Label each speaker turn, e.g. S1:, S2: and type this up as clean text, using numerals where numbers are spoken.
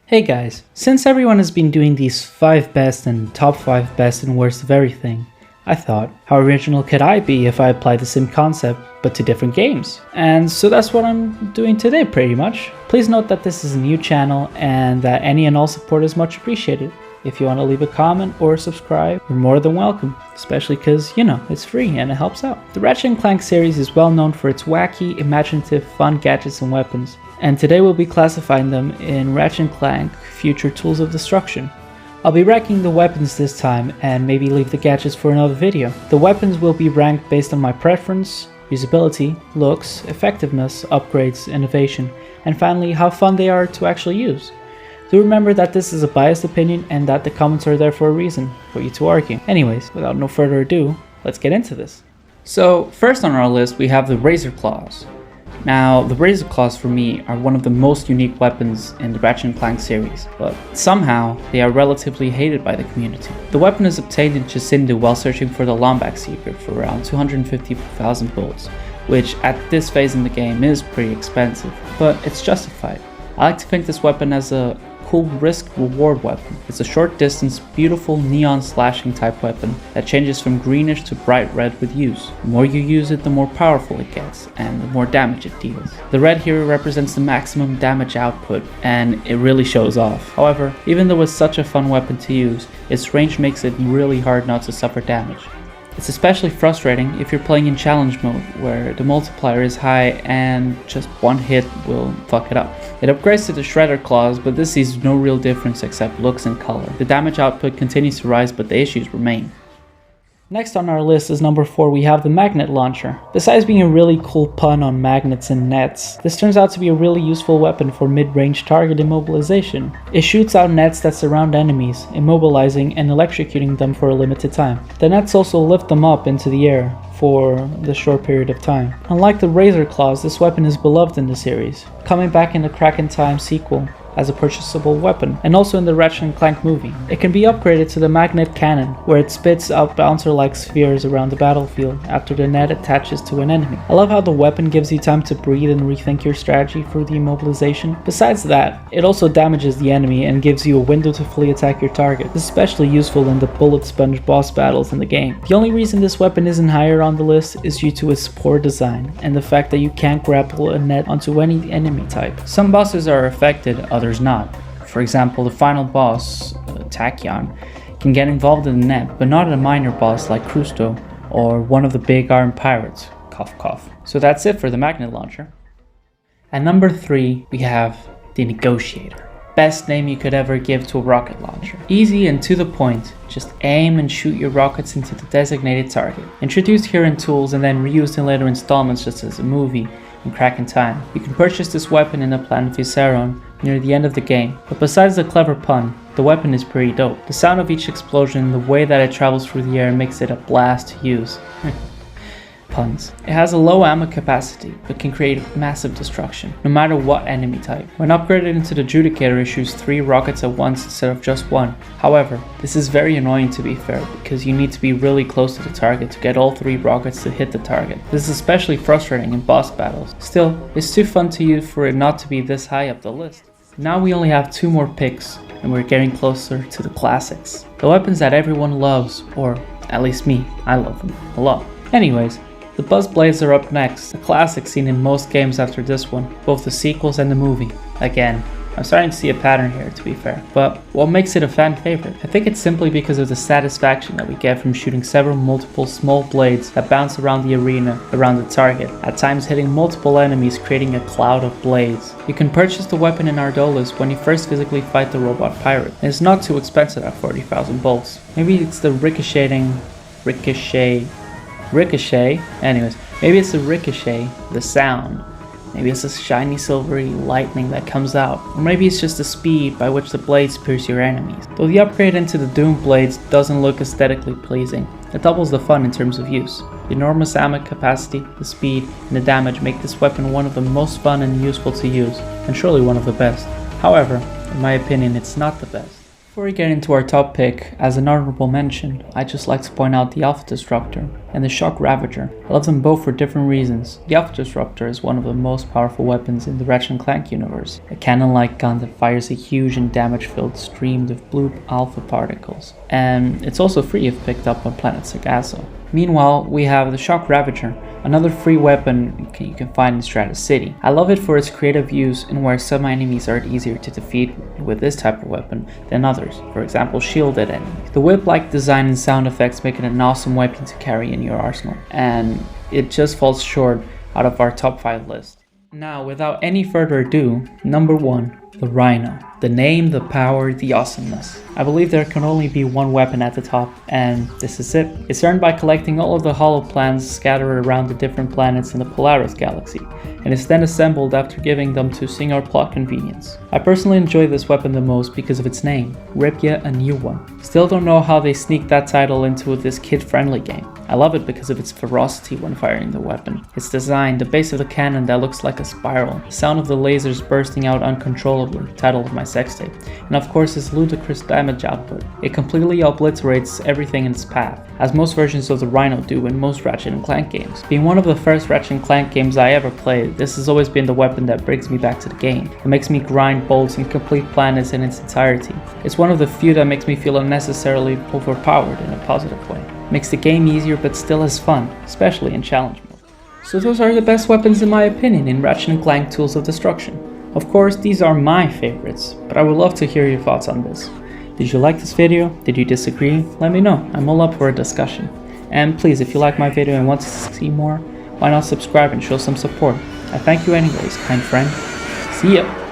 S1: Hey guys, since everyone has been doing these 5 best and top 5 best and worst of everything, I thought, how original could I be if I applied the same concept but to different games? And so that's what I'm doing today pretty much. Please note that this is a new channel and that any and all support is much appreciated. If you want to leave a comment or subscribe, you're more than welcome, especially because, it's free and it helps out. The Ratchet and Clank series is well known for its wacky, imaginative, fun gadgets and weapons, and today we'll be classifying them in Ratchet and Clank Future Tools of Destruction. I'll be ranking the weapons this time and maybe leave the gadgets for another video. The weapons will be ranked based on my preference, usability, looks, effectiveness, upgrades, innovation, and finally how fun they are to actually use. Do remember that this is a biased opinion and that the comments are there for a reason, for you to argue. Anyways, without no further ado, let's get into this. So first on our list we have the Razor Claws. Now, the Razor Claws for me are one of the most unique weapons in the Ratchet and Clank series, but somehow they are relatively hated by the community. The weapon is obtained in Chisindu while searching for the Lombax secret for around 250,000 bullets, which at this phase in the game is pretty expensive, but it's justified. I like to think this weapon as a cool risk-reward weapon. It's a short distance, beautiful neon slashing type weapon that changes from greenish to bright red with use. The more you use it, the more powerful it gets, and the more damage it deals. The red here represents the maximum damage output, and it really shows off. However, even though it's such a fun weapon to use, its range makes it really hard not to suffer damage. It's especially frustrating if you're playing in challenge mode, where the multiplier is high and just one hit will fuck it up. It upgrades to the Shredder Claws, but this sees no real difference except looks and color. The damage output continues to rise, but the issues remain. Next on our list is number 4, we have the Magnet Launcher. Besides being a really cool pun on magnets and nets, this turns out to be a really useful weapon for mid-range target immobilization. It shoots out nets that surround enemies, immobilizing and electrocuting them for a limited time. The nets also lift them up into the air for the short period of time. Unlike the Razor Claws, this weapon is beloved in the series, coming back in the Crack in Time sequel as a purchasable weapon, and also in the Ratchet and Clank movie. It can be upgraded to the Magnet Cannon, where it spits out bouncer-like spheres around the battlefield after the net attaches to an enemy. I love how the weapon gives you time to breathe and rethink your strategy for the immobilization. Besides that, it also damages the enemy and gives you a window to fully attack your target. This is especially useful in the bullet sponge boss battles in the game. The only reason this weapon isn't higher on the list is due to its poor design and the fact that you can't grapple a net onto any enemy type. Some bosses are affected, others not. For example, the final boss, Tachyon, can get involved in the net, but not a minor boss like Krusto or one of the big iron pirates, cough cough. So that's it for the Magnet Launcher. At number 3, we have the Negotiator. Best name you could ever give to a rocket launcher. Easy and to the point, just aim and shoot your rockets into the designated target. Introduced here in Tools and then reused in later installments just as a movie and Crack in Time. You can purchase this weapon in the planet Viseron near the end of the game, but besides the clever pun, the weapon is pretty dope. The sound of each explosion and the way that it travels through the air makes it a blast to use. Puns. It has a low ammo capacity, but can create massive destruction, no matter what enemy type. When upgraded into the Adjudicator, it shoots 3 rockets at once instead of just 1. However, this is very annoying to be fair, because you need to be really close to the target to get all 3 rockets to hit the target. This is especially frustrating in boss battles. Still, it's too fun to use for it not to be this high up the list. Now we only have 2 more picks, and we're getting closer to the classics. The weapons that everyone loves, or at least me, I love them a lot. Anyways, the Buzz Blades are up next, a classic seen in most games after this one, both the sequels and the movie. Again, I'm starting to see a pattern here to be fair, but what makes it a fan favorite? I think it's simply because of the satisfaction that we get from shooting several multiple small blades that bounce around the arena, around the target, at times hitting multiple enemies creating a cloud of blades. You can purchase the weapon in Ardolis when you first physically fight the robot pirate, and it's not too expensive at 40,000 bolts. Maybe it's the maybe it's the ricochet, the sound. Maybe it's a shiny silvery lightning that comes out, or maybe it's just the speed by which the blades pierce your enemies. Though the upgrade into the Doom blades doesn't look aesthetically pleasing, it doubles the fun in terms of use. The enormous ammo capacity, the speed, and the damage make this weapon one of the most fun and useful to use, and surely one of the best. However, in my opinion, it's not the best. Before we get into our top pick, as an honorable mention, I'd just like to point out the Alpha Destructor. and the Shock Ravager. I love them both for different reasons. The Alpha Disruptor is one of the most powerful weapons in the Ratchet and Clank universe, a cannon-like gun that fires a huge and damage-filled stream of blue alpha particles, and it's also free if picked up on planet Sargasso. Meanwhile, we have the Shock Ravager, another free weapon you can find in Strata City. I love it for its creative use and where some enemies are easier to defeat with this type of weapon than others, for example shielded enemies. The whip-like design and sound effects make it an awesome weapon to carry in your arsenal, and it just falls short out of our top 5 list. Now, without any further ado, number 1, the Rhino. The name, the power, the awesomeness. I believe there can only be one weapon at the top, and this is it. It's earned by collecting all of the hollow plans scattered around the different planets in the Polaris galaxy, and is then assembled after giving them to singular plot convenience. I personally enjoy this weapon the most because of its name, Rip Ya a New One. Still don't know how they sneaked that title into this kid-friendly game. I love it because of its ferocity when firing the weapon, its design, the base of the cannon that looks like a spiral, the sound of the lasers bursting out uncontrollably, title of my sex tape, and of course its ludicrous damage output. It completely obliterates everything in its path, as most versions of the Rhino do in most Ratchet and Clank games. Being one of the first Ratchet and Clank games I ever played, this has always been the weapon that brings me back to the game. It makes me grind bolts and complete planets in its entirety. It's one of the few that makes me feel unnecessarily overpowered in a positive way. Makes the game easier but still as fun, especially in challenge mode. So those are the best weapons in my opinion in Ratchet and Clank Tools of Destruction. Of course, these are my favorites, but I would love to hear your thoughts on this. Did you like this video? Did you disagree? Let me know, I'm all up for a discussion. And please, if you like my video and want to see more, why not subscribe and show some support? I thank you anyways, kind friend. See ya!